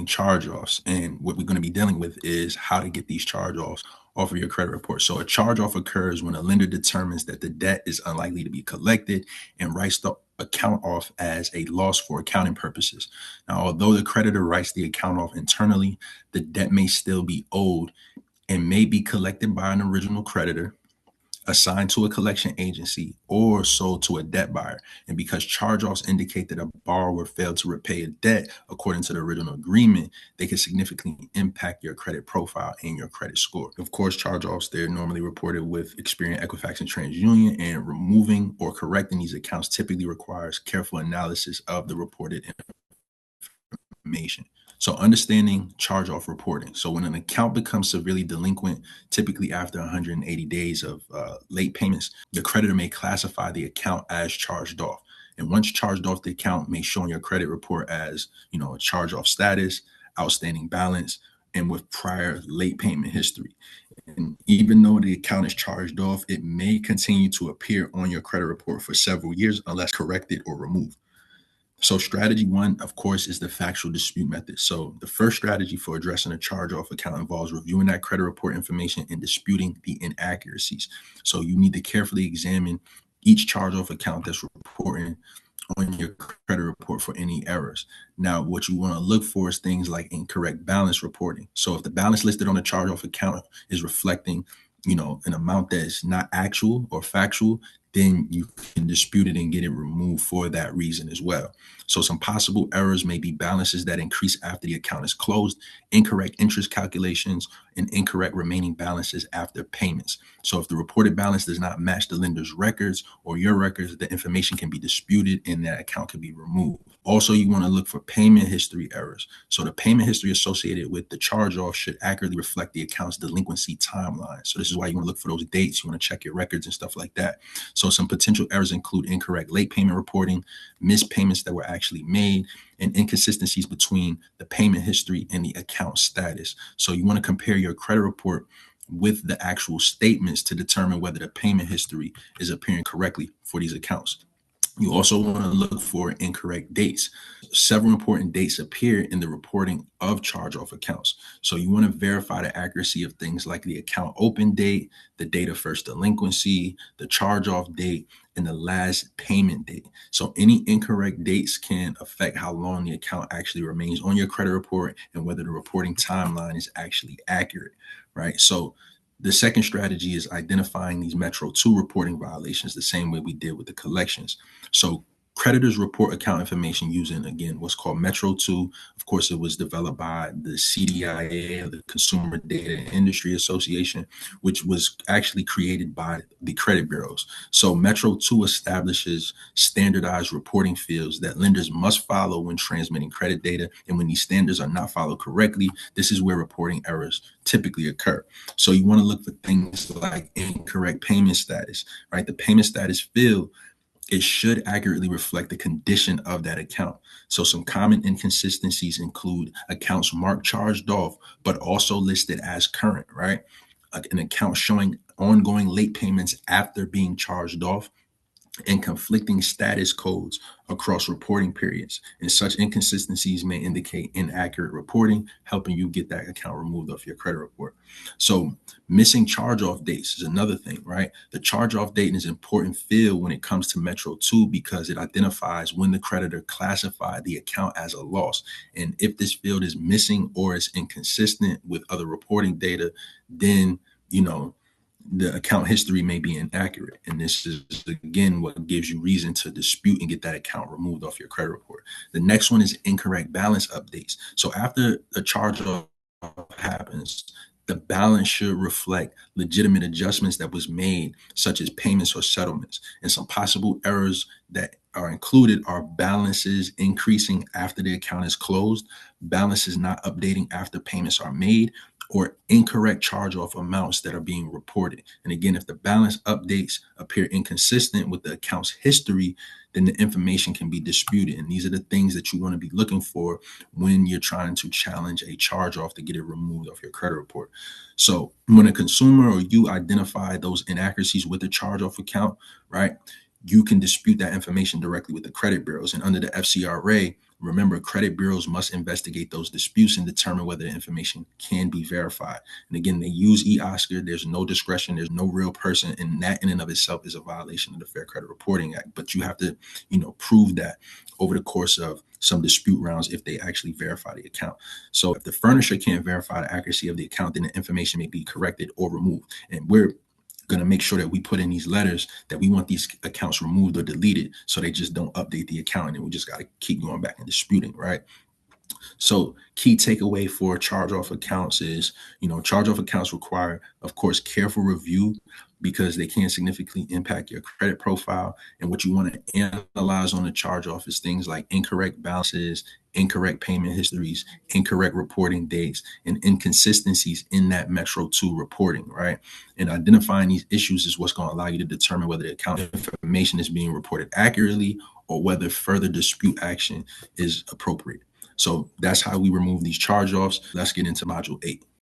dealing charge-offs. And what we're going to be dealing with is how to get these charge-offs off of your credit report. So a charge-off occurs when a lender determines that the debt is unlikely to be collected and writes the account off as a loss for accounting purposes. Now, although the creditor writes the account off internally, the debt may still be owed and may be collected by an original creditor, assigned to a collection agency, or sold to a debt buyer. And because charge-offs indicate that a borrower failed to repay a debt according to the original agreement, they can significantly impact your credit profile and your credit score. Of course, charge-offs, they're normally reported with Experian, Equifax, and TransUnion, and removing or correcting these accounts typically requires careful analysis of the reported information. So understanding charge-off reporting. So when an account becomes severely delinquent, typically after 180 days of late payments, the creditor may classify the account as charged off. And once charged off, the account may show on your credit report as, a charge-off status, outstanding balance, and with prior late payment history. And even though the account is charged off, it may continue to appear on your credit report for several years unless corrected or removed. So strategy one, of course, is the factual dispute method. So the first strategy for addressing a charge-off account involves reviewing that credit report information and disputing the inaccuracies. So you need to carefully examine each charge-off account that's reporting on your credit report for any errors. Now, what you want to look for is things like incorrect balance reporting. So if the balance listed on the charge-off account is reflecting, an amount that is not actual or factual, then you can dispute it and get it removed for that reason as well. So some possible errors may be balances that increase after the account is closed, incorrect interest calculations, and incorrect remaining balances after payments. So if the reported balance does not match the lender's records or your records, the information can be disputed and that account can be removed. Also, you want to look for payment history errors. So the payment history associated with the charge-off should accurately reflect the account's delinquency timeline. So this is why you want to look for those dates. You want to check your records and stuff like that. So some potential errors include incorrect late payment reporting, missed payments that were actually made, and inconsistencies between the payment history and the account status. So you want to compare your credit report with the actual statements to determine whether the payment history is appearing correctly for these accounts. You also want to look for incorrect dates. Several important dates appear in the reporting of charge-off accounts. So you want to verify the accuracy of things like the account open date, the date of first delinquency, the charge-off date, and the last payment date. So any incorrect dates can affect how long the account actually remains on your credit report and whether the reporting timeline is actually accurate, right? So the second strategy is identifying these Metro 2 reporting violations the same way we did with the collections. So creditors report account information using, again, what's called Metro 2. Of course, it was developed by the CDIA, the Consumer Data Industry Association, which was actually created by the credit bureaus. So Metro 2 establishes standardized reporting fields that lenders must follow when transmitting credit data. And when these standards are not followed correctly, this is where reporting errors typically occur. So you want to look for things like incorrect payment status, right? The payment status field, it should accurately reflect the condition of that account. So some common inconsistencies include accounts marked charged off, but also listed as current, right? An account showing ongoing late payments after being charged off, and conflicting status codes across reporting periods. And such inconsistencies may indicate inaccurate reporting, helping you get that account removed off your credit report. So missing charge-off dates is another thing, right? The charge-off date is an important field when it comes to Metro 2 because it identifies when the creditor classified the account as a loss. And if this field is missing or is inconsistent with other reporting data, then, the account history may be inaccurate. And this is, again, what gives you reason to dispute and get that account removed off your credit report. The next one is incorrect balance updates. So after a charge-off happens, the balance should reflect legitimate adjustments that was made, such as payments or settlements. And some possible errors that are included are balances increasing after the account is closed, balances not updating after payments are made, or incorrect charge-off amounts that are being reported. And again, if the balance updates appear inconsistent with the account's history, then the information can be disputed. And these are the things that you want to be looking for when you're trying to challenge a charge-off to get it removed off your credit report. So when a consumer or you identify those inaccuracies with the charge-off account, right, you can dispute that information directly with the credit bureaus. And under the FCRA, remember, credit bureaus must investigate those disputes and determine whether the information can be verified. And again, they use eOscar. There's no discretion. There's no real person, and that in and of itself is a violation of the Fair Credit Reporting Act. But you have to, prove that over the course of some dispute rounds if they actually verify the account. So if the furnisher can't verify the accuracy of the account, then the information may be corrected or removed. And we're going to make sure that we put in these letters that we want these accounts removed or deleted, so they just don't update the account, and we just got to keep going back and disputing, right? So key takeaway for charge-off accounts is, charge-off accounts require, of course, careful review because they can significantly impact your credit profile. And what you want to analyze on the charge-off is things like incorrect balances, incorrect payment histories, incorrect reporting dates, and inconsistencies in that Metro 2 reporting, right? And identifying these issues is what's going to allow you to determine whether the account information is being reported accurately or whether further dispute action is appropriate. So that's how we remove these charge offs. Let's get into module 8.